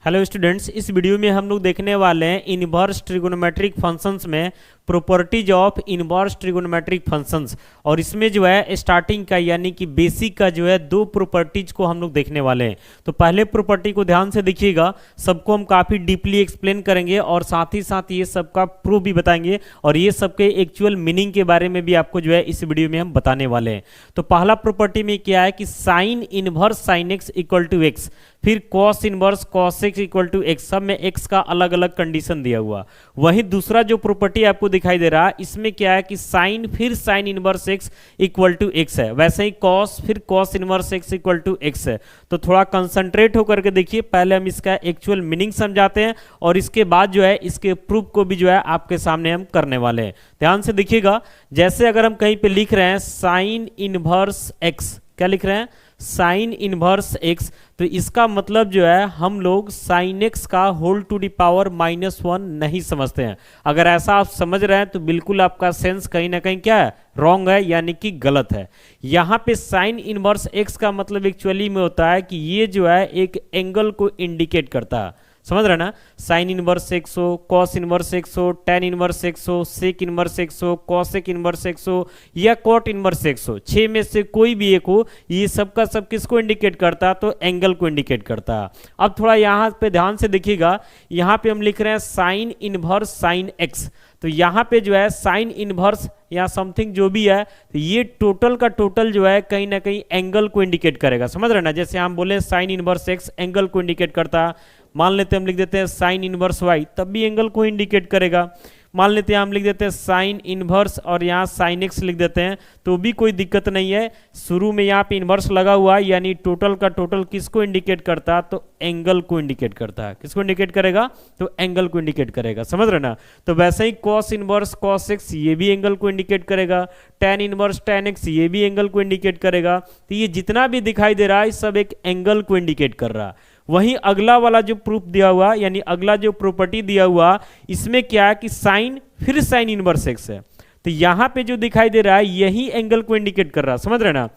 Hello students, इस video में हम लोग देखने वाले हैं इनवर्स ट्रिगोनोमेट्रिक फंक्शंस में properties of inverse trigonometric functions. और इसमें जो है स्टार्टिंग का यानी कि बेसिक का जो है दो प्रॉपर्टीज को हम लोग देखने वाले हैं। तो पहले प्रॉपर्टी को ध्यान से देखिएगा, सबको हम काफ़ी डीपली एक्सप्लेन करेंगे और साथ ही साथ ये सबका प्रूफ भी बताएंगे और ये सबके एक्चुअल मीनिंग के बारे में भी आपको जो है इस वीडियो में हम बताने वाले हैं। तो पहला प्रॉपर्टी में क्या है कि sine inverse sine x equal to x, फिर cos inverse cos x equal to x, सब में एक्स का अलग अलग कंडीशन दिया हुआ। वहीं दूसरा जो प्रॉपर्टी आपको दिखाई दे रहा है, इसमें क्या है कि साइन फिर sine inverse x equal to x है, वैसे ही कॉस फिर cos inverse x equal to x है। तो थोड़ा कंसंट्रेट होकर के देखिए, पहले हम इसका एक्चुअल मीनिंग समझाते हैं और इसके बाद जो है इसके प्रूफ को भी जो है आपके सामने हम करने वाले हैं। ध्यान से देखिएगा, जैसे अगर हम कहीं पे लिख रहे हैं साइन इनवर्स एक्स, क्या लिख रहे हैं साइन इनवर्स एक्स, तो इसका मतलब जो है हम लोग साइन एक्स का होल टू दी पावर -1 नहीं समझते हैं। अगर ऐसा आप समझ रहे हैं तो बिल्कुल आपका सेंस कहीं ना कहीं क्या है, रॉन्ग है, यानी कि गलत है। यहाँ पे साइन इनवर्स एक्स का मतलब एक्चुअली में होता है कि ये जो है एक एंगल को इंडिकेट करता है, समझ रहे ना। साइन इनवर्स एक्स हो, कॉस इनवर्स एक्स हो, टेन इनवर्स एक्स हो, सेक इनवर्स एक्स हो, कॉसेक इनवर्स एक्स हो या कॉट इनवर्स एक्स हो, छह में से कोई भी एक हो, ये सब का सब किसको इंडिकेट करता है, तो एंगल को इंडिकेट करता है। अब थोड़ा यहाँ पे ध्यान से देखिएगा, यहाँ पे हम लिख रहे हैं साइन इनवर्स साइन एक्स, तो यहाँ पे जो है साइन इनवर्स या समथिंग जो भी है, तो ये टोटल का टोटल जो है कहीं ना कहीं एंगल को इंडिकेट करेगा, समझ रहे ना। जैसे हम बोले साइन इनवर्स एक्स एंगल को इंडिकेट करता है, मान लेते हैं हम लिख देते हैं साइन इनवर्स वाई, तब भी एंगल को इंडिकेट करेगा। मान लेते हैं हम लिख देते हैं साइन इनवर्स और यहाँ साइन एक्स लिख देते हैं, तो भी कोई दिक्कत नहीं है। शुरू में यहाँ पे इनवर्स लगा हुआ है, यानी टोटल का टोटल किसको इंडिकेट करता है, तो एंगल को इंडिकेट करता है। किसको इंडिकेट करेगा, तो एंगल को इंडिकेट करेगा, समझ रहे ना। तो वैसे ही कॉस इनवर्स कॉस एक्स ये भी एंगल को इंडिकेट करेगा, टेन इनवर्स टेन एक्स ये भी एंगल को इंडिकेट करेगा। तो ये जितना भी दिखाई दे रहा है सब एक एंगल को इंडिकेट कर रहा है। वहीं अगला वाला जो प्रूफ दिया हुआ, यानी अगला जो प्रॉपर्टी दिया हुआ, इसमें क्या है कि साइन फिर साइन इनवर्स एक्स है, तो यहां पे जो दिखाई दे रहा है यही एंगल को इंडिकेट कर रहा है, समझ रहे ना।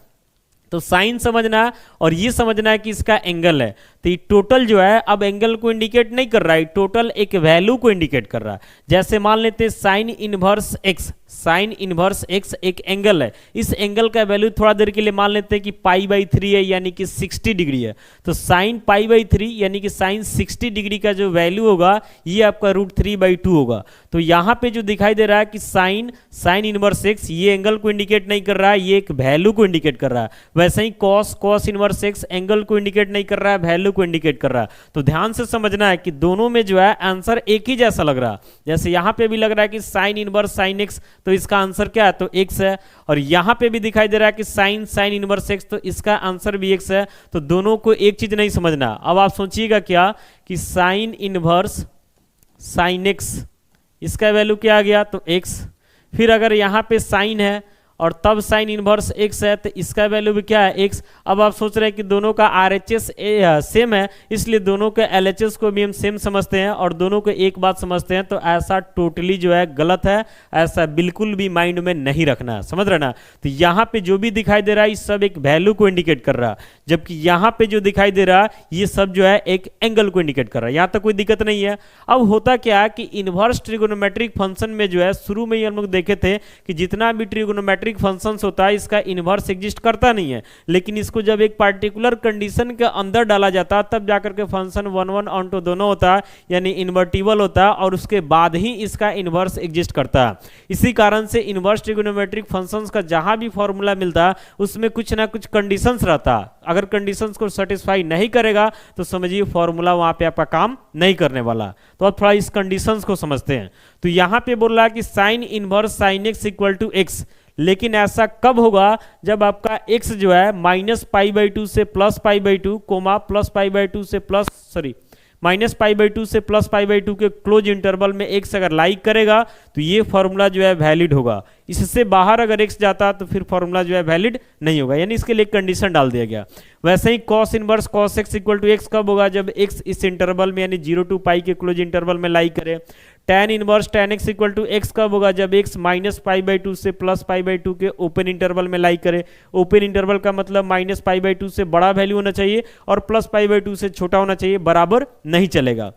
तो साइन समझना है और ये समझना है कि इसका एंगल है, तो ये टोटल जो है अब एंगल को इंडिकेट नहीं कर रहा है, टोटल एक वैल्यू को इंडिकेट कर रहा है। जैसे मान लेते हैं sign inverse x, sign inverse x एक एंगल है, इस एंगल का वैल्यू थोड़ा देर के लिए मान लेते हैं कि π/3 है, यानी कि 60 डिग्री है। तो साइन π/3 यानी कि साइन 60 डिग्री का जो वैल्यू होगा ये आपका √3/2 होगा। तो यहाँ पे जो दिखाई दे रहा है कि साइन साइन इनवर्स एक्स ये एंगल को इंडिकेट नहीं कर रहा है, ये एक वैल्यू को इंडिकेट कर रहा है। वैसे ही cos cos inverse x angle को इंडिकेट नहीं कर रहा है, वैल्यू को इंडिकेट कर रहा है। तो ध्यान से समझना है कि दोनों में जो है आंसर एक ही जैसा लग रहा है। जैसे यहाँ पे भी लग रहा है कि साइन इनवर्स साइन एक्स, तो इसका आंसर क्या है, तो एक्स है। और यहां पे भी दिखाई दे रहा है कि साइन साइन इनवर्स एक्स, तो इसका आंसर भी एक्स है। तो दोनों को एक चीज नहीं समझना। अब आप सोचिएगा क्या कि साइन इनवर्स साइन एक्स, इसका वैल्यू क्या आ गया, तो एक्स। फिर अगर यहां पे साइन है और तब साइन इनवर्स एक्स है, तो इसका वैल्यू भी क्या है, एक्स। अब आप सोच रहे हैं कि दोनों का आरएचएस सेम है, इसलिए दोनों के एलएचएस को भी हम सेम समझते हैं और दोनों को एक बात समझते हैं। तो ऐसा टोटली जो है गलत है, ऐसा बिल्कुल भी माइंड में नहीं रखना है, समझ रहे ना। तो यहाँ पे जो भी दिखाई दे रहा है सब एक वैल्यू को इंडिकेट कर रहा है, जबकि यहाँ पे जो दिखाई दे रहा है ये सब जो है एक एंगल को इंडिकेट कर रहा है। यहाँ तक कोई दिक्कत नहीं है। अब होता क्या है कि इनवर्स ट्रिगोनोमेट्रिक फंक्शन में जो है शुरू में ही हम लोग देखे थे कि जितना भी ट्रिगोनोमेट्रिक फंक्शंस होता है इसका इनवर्स एग्जिस्ट करता नहीं है, लेकिन इसको जब एक पार्टिकुलर कंडीशन के अंदर डाला जाता है तब जाकर के फंक्शन 1 ऑन टू दोनों होता है, यानी इन्वर्टिबल होता है, और उसके बाद ही इसका इनवर्स एग्जिस्ट करता है। इसी कारण से इनवर्स ट्रिगोनोमेट्रिक फंक्शंस का जहां भी फॉर्मूला मिलता है उसमें कुछ ना कुछ कंडीशंस रहता है। अगर कंडीशंस को सेटिस्फाई नहीं करेगा तो समझिए फॉर्मूला वहां पे आपका काम नहीं करने वाला। तो अब थोड़ा इस कंडीशंस को समझते हैं। तो यहां पे बोल रहा है कि sine inverse sine x equal to x, लेकिन ऐसा कब होगा जब आपका x जो है -π/2 से +π/2 कोमा +π/2 से -π/2 से +π/2 के क्लोज इंटरवल में x अगर लाइक करेगा तो ये फॉर्मूला जो है वैलिड होगा। इससे बाहर अगर x जाता तो फिर फॉर्मूला जो है वैलिड नहीं होगा, यानी इसके लिए कंडीशन डाल दिया गया। वैसे ही cos inverse cos x equal to x कब होगा, जब x इस इंटरवल में यानी 0 to पाई के क्लोज इंटरवल में लाई करे। tan inverse tan x equal to x कब होगा, जब x minus pi by two से प्लस पाई बाई टू के ओपन इंटरवल में लाई करे। ओपन इंटरवल का मतलब माइनस पाई बाई टू से बड़ा वैल्यू होना चाहिए और प्लस पाई बाई टू से छोटा होना चाहिए, बराबर नहीं चलेगा।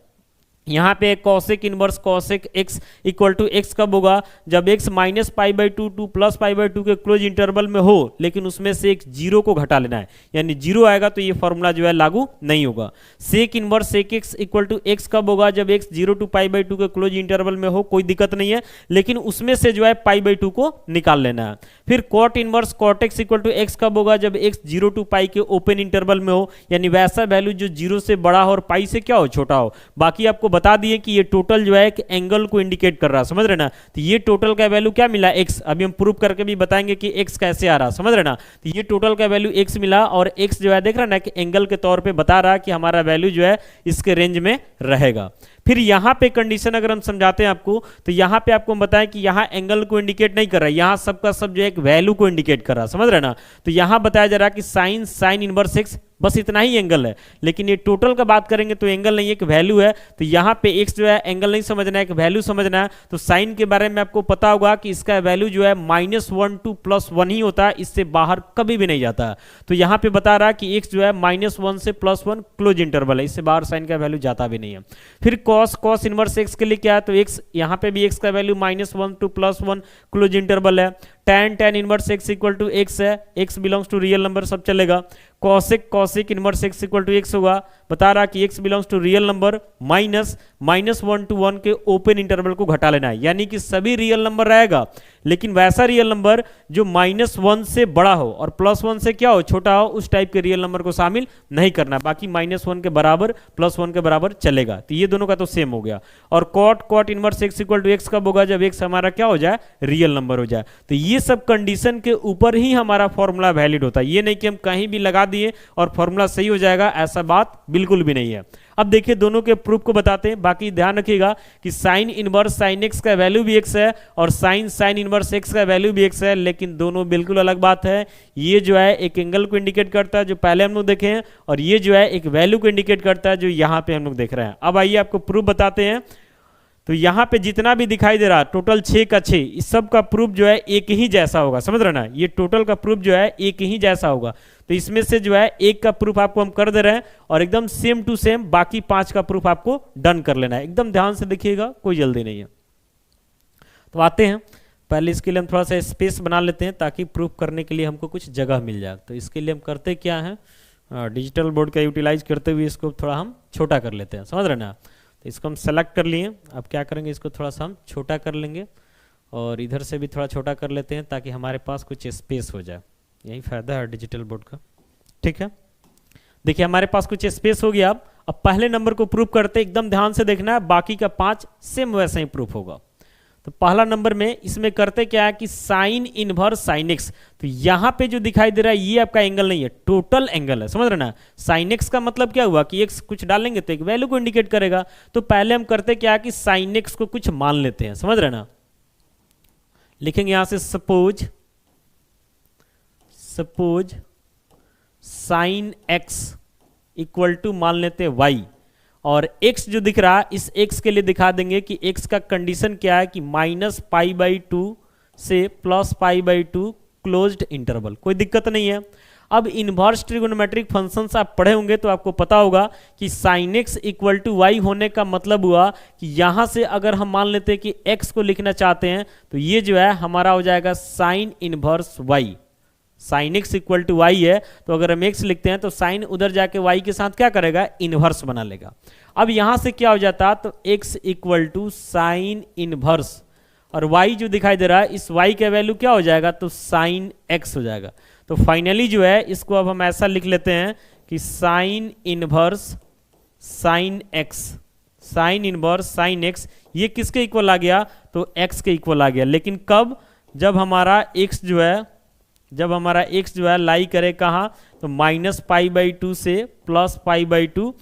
यहाँ पे cosec inverse cosec x equal to x कब होगा, जब x minus pi by two two plus pi by two के क्लोज इंटरवल में हो, लेकिन उसमें से एक जीरो को घटा लेना है, यानी जीरो आएगा तो ये फॉर्मूला जो है लागू नहीं होगा। Sec inverse sec x equal to x कब होगा, जब x 0 to pi by two के क्लोज इंटरवल में हो, कोई दिक्कत नहीं है, लेकिन उसमें से जो है पाई बाई टू को निकाल लेना है। फिर cot inverse cot x equal to x कब होगा, जब एक्स 0 to पाई के ओपन इंटरवल में हो, यानी वैसा वैल्यू जो 0 से बड़ा हो और पाई से क्या हो, छोटा हो। बाकी आपको बता दिए कि ये टोटल जो है एक एंगल को इंडिकेट कर रहा है, समझ रहे ना। तो ये टोटल का वैल्यू क्या मिला, x। अभी हम प्रूफ करके भी बताएंगे कि x कैसे आ रहा, समझ रहे ना। तो ये टोटल का वैल्यू x मिला और x जो है देख रहा ना कि एंगल के तौर पे बता रहा कि हमारा वैल्यू जो है इसके रेंज में रहेगा। फिर यहाँ पे कंडीशन अगर हम समझाते हैं आपको, तो यहाँ पे आपको हम बताएं कि यहाँ एंगल को इंडिकेट नहीं कर रहा है, यहाँ सबका सब जो है एक वैल्यू को इंडिकेट कर रहा है, समझ रहे ना। तो यहाँ बताया जा रहा है कि साइन साइन इनवर्स एक्स, बस इतना ही एंगल है, लेकिन ये टोटल का बात करेंगे तो एंगल नहीं, एक वैल्यू है। तो यहाँ पे एक्स जो है एंगल नहीं समझना है, एक वैल्यू समझना है। तो साइन के बारे में आपको पता होगा कि इसका वैल्यू जो है -1 to +1 ही होता है, इससे बाहर कभी भी नहीं जाता। तो यहाँ पे बता रहा है कि एक्स जो है -1 से +1 क्लोज इंटरवल है, इससे बाहर साइन का वैल्यू जाता भी नहीं है। फिर कॉस कॉस इनवर्स एक्स के लिए क्या है, तो एक्स यहाँ पे भी एक्स का वैल्यू -1 to +1 क्लोज इंटरवल है। tan tan inverse x equal to x है, x belongs to real number, सब चलेगा। Cosec cosec inverse x equal to x होगा, बता रहा कि x belongs to real number, -1 to 1 के ओपन इंटरवल को घटा लेना है, यानी कि सभी रियल नंबर रहेगा, लेकिन वैसा रियल नंबर जो -1 से बड़ा हो और +1 से क्या हो, छोटा हो, उस टाइप के रियल नंबर को शामिल नहीं करना। बाकी -1 के बराबर +1 के बराबर चलेगा। तो ये दोनों का तो सेम हो गया। और cot cot inverse x equal to x कब होगा, जब x हमारा क्या हो जाए, रियल नंबर हो जाए। तो ये सब कंडीशन के ऊपर ही हमारा फॉर्मूला वैलिड होता है, ये नहीं कि हम कहीं भी लगा दिए और फॉर्मूला सही हो जाएगा, ऐसा बात बिल्कुल भी नहीं है। अब देखिए दोनों के प्रूफ को बताते हैं। बाकी ध्यान रखिएगा कि साइन इनवर्स साइन एक्स का वैल्यू भी x है और साइन साइन इनवर्स x का वैल्यू भी x है, लेकिन दोनों बिल्कुल अलग बात है। ये जो है एक एंगल को इंडिकेट करता है जो पहले हम लोग देखे हैं, और ये जो है एक वैल्यू को इंडिकेट करता है जो यहाँ पे हम लोग देख रहे हैं। अब आइए आपको प्रूफ बताते हैं। तो यहाँ पे जितना भी दिखाई दे रहा टोटल 6 का 6, इस सब का प्रूफ जो है एक ही जैसा होगा, समझ रहे ना। ये टोटल का प्रूफ जो है एक ही जैसा होगा। तो इसमें से जो है एक का प्रूफ आपको हम कर दे रहे हैं और एकदम सेम टू सेम बाकी 5 का प्रूफ आपको डन कर लेना है। एकदम ध्यान से देखिएगा, कोई जल्दी नहीं है। तो आते हैं, पहले इसके लिए हम थोड़ा सा स्पेस बना लेते हैं ताकि प्रूफ करने के लिए हमको कुछ जगह मिल जाए। तो इसके लिए हम करते क्या है, डिजिटल बोर्ड का यूटिलाइज करते हुए इसको थोड़ा हम छोटा कर लेते हैं, समझ रहे ना। तो इसको हम सेलेक्ट कर लिए। अब क्या करेंगे, इसको थोड़ा सा हम छोटा कर लेंगे और इधर से भी थोड़ा छोटा कर लेते हैं ताकि हमारे पास कुछ स्पेस हो जाए। यही फ़ायदा है डिजिटल बोर्ड का, ठीक है। देखिए हमारे पास कुछ स्पेस हो गया। अब पहले नंबर को प्रूफ करते, एकदम ध्यान से देखना है, बाकी का 5 सेम वैसा ही प्रूफ होगा। तो पहला नंबर में इसमें करते क्या है कि साइन इनवर्स साइन एक्स, तो यहां पे जो दिखाई दे रहा है ये आपका एंगल नहीं है, टोटल एंगल है, समझ रहे ना। साइन एक्स का मतलब क्या हुआ कि एक्स कुछ डालेंगे तो एक वैल्यू को इंडिकेट करेगा। तो पहले हम करते क्या है कि साइन एक्स को कुछ मान लेते हैं, समझ रहे ना। लिखेंगे यहां से suppose sine x equal to मान लेते हैं वाई, और x जो दिख रहा है इस x के लिए दिखा देंगे कि x का कंडीशन क्या है कि -π/2 से +π/2 क्लोज्ड इंटरवल, कोई दिक्कत नहीं है। अब इनवर्स ट्रिगोनोमेट्रिक फंक्शंस आप पढ़े होंगे तो आपको पता होगा कि sin x equal to y होने का मतलब हुआ कि यहां से अगर हम मान लेते हैं कि x को लिखना चाहते हैं तो ये जो है हमारा हो जाएगा sine inverse y। Sine x equal to y है, तो अगर हम एक्स लिखते हैं तो साइन उधर जाके वाई के साथ क्या करेगा, इनवर्स बना लेगा। अब यहां से क्या हो जाता, तो x equal to sine inverse, और वाई जो दिखाई दे रहा है इस वाई का वैल्यू क्या हो जाएगा, तो साइन एक्स हो जाएगा। तो फाइनली जो है इसको अब हम ऐसा लिख लेते हैं कि sine inverse sine x, sign inverse sine x, ये किसके इक्वल आ गया, तो एक्स के इक्वल आ गया। लेकिन कब, जब हमारा एक्स जो है लाई करे कहाँ, तो -π/2 से +π/2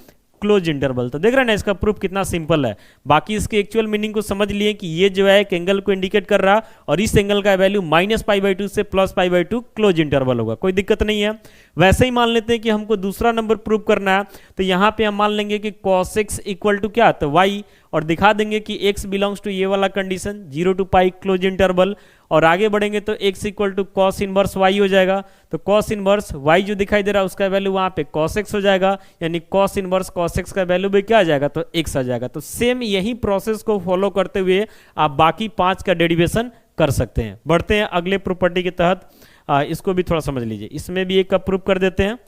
क्लोज इंटरवल। तो देख रहे हैं ना इसका प्रूफ कितना सिंपल है। बाकी इसके एक्चुअल मीनिंग को समझ लिए कि ये जो है एक एंगल को इंडिकेट कर रहा और इस एंगल का वैल्यू -π/2 से +π/2 क्लोज इंटरवल होगा, कोई दिक्कत नहीं है। वैसे ही मान लेते हैं कि हमको दूसरा नंबर प्रूव करना है, तो यहाँ पे हम मान लेंगे कि cos x इक्वल टू क्या, तो y, और दिखा देंगे कि x बिलोंग्स टू ये वाला कंडीशन 0 to π क्लोज इंटरवल, और आगे बढ़ेंगे तो x equal to cos inverse y हो जाएगा। तो cos इनवर्स y जो दिखाई दे रहा है उसका वैल्यू वहाँ पे cos x हो जाएगा, यानी cos इनवर्स cos x का वैल्यू भी क्या आ जाएगा, तो x आ जाएगा। तो सेम यही प्रोसेस को फॉलो करते हुए आप बाकी 5 का डेरिवेशन कर सकते हैं। बढ़ते हैं अगले प्रॉपर्टी के तहत, इसको भी थोड़ा समझ लीजिए। इसमें भी एक का प्रूफ कर देते हैं,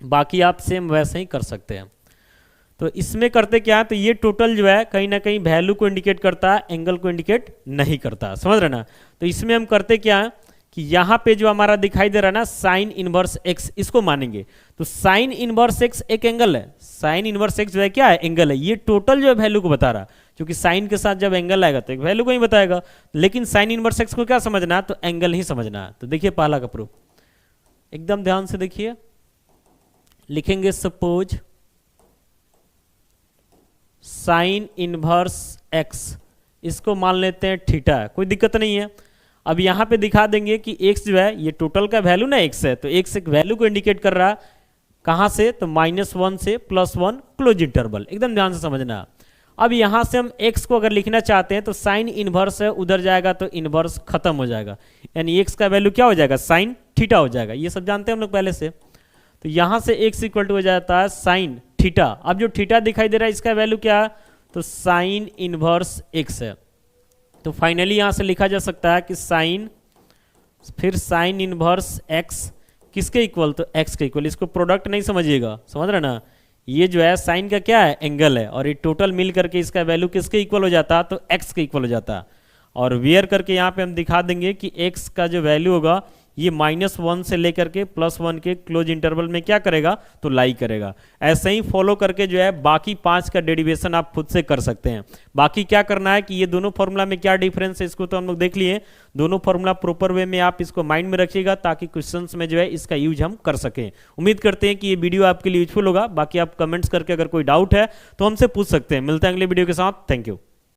बाकी आप सेम वैसे ही कर सकते हैं। तो इसमें करते क्या है, तो ये टोटल जो है कहीं ना कहीं वैल्यू को इंडिकेट करता है, एंगल को इंडिकेट नहीं करता, समझ रहे ना। तो इसमें हम करते क्या है कि यहाँ पे जो हमारा दिखाई दे रहा है ना साइन इनवर्स एक्स, इसको मानेंगे। तो साइन इनवर्स एक्स एक एंगल है, साइन इनवर्स एक्स जो है क्या है, एंगल है। ये टोटल जो है वैल्यू को बता रहा, क्योंकि साइन के साथ जब एंगल आएगा तो एक वैल्यू को ही बताएगा। लेकिन साइन इनवर्स एक्स को क्या समझना है, तो एंगल ही समझना है। तो देखिए पहला का प्रूफ, एकदम ध्यान से देखिए, लिखेंगे सपोज साइन इनवर्स एक्स, इसको मान लेते हैं थीटा है, कोई दिक्कत नहीं है। अब यहाँ पे दिखा देंगे कि x जो है ये टोटल का वैल्यू ना x है, तो x एक वैल्यू को इंडिकेट कर रहा है, कहाँ से, तो -1 से +1 क्लोज इंटरवल, एकदम ध्यान से समझना। अब यहाँ से हम x को अगर लिखना चाहते हैं तो साइन इनवर्स है, उधर जाएगा तो इनवर्स खत्म हो जाएगा, यानी x का वैल्यू क्या हो जाएगा, साइन थीटा हो जाएगा। ये सब जानते हैं हम लोग पहले से। तो यहाँ से x इक्वल टू हो जाता है साइन थीटा। अब जो थीटा दिखाई दे रहा है इसका वैल्यू क्या है, तो साइन इनवर्स x है। तो फाइनली यहाँ से लिखा जा सकता है कि साइन, फिर साइन इनवर्स x किसके इक्वल, तो x के इक्वल। इसको प्रोडक्ट नहीं समझिएगा, समझ रहे ना, ये जो है साइन का क्या है, एंगल है, और ये टोटल मिल करके इसका वैल्यू किसके इक्वल हो जाता है, तो x के इक्वल हो जाता है। और वेयर करके यहाँ पे हम दिखा देंगे कि x का जो वैल्यू होगा ये -1 से लेकर के +1 के क्लोज इंटरवल में क्या करेगा, तो लाई करेगा। ऐसे ही फॉलो करके जो है बाकी 5 का डेरिवेशन आप खुद से कर सकते हैं। बाकी क्या करना है कि ये दोनों फॉर्मूला में क्या डिफरेंस है इसको तो हम लोग देख लिए, दोनों फॉर्मूला प्रॉपर वे में आप इसको माइंड में रखिएगा ताकि क्वेश्चंस में जो है इसका यूज हम कर सकें। उम्मीद करते हैं कि ये वीडियो आपके लिए यूजफुल होगा। बाकी आप कमेंट्स करके अगर कोई डाउट है तो हमसे पूछ सकते हैं। मिलते हैं अगले वीडियो के साथ, थैंक यू।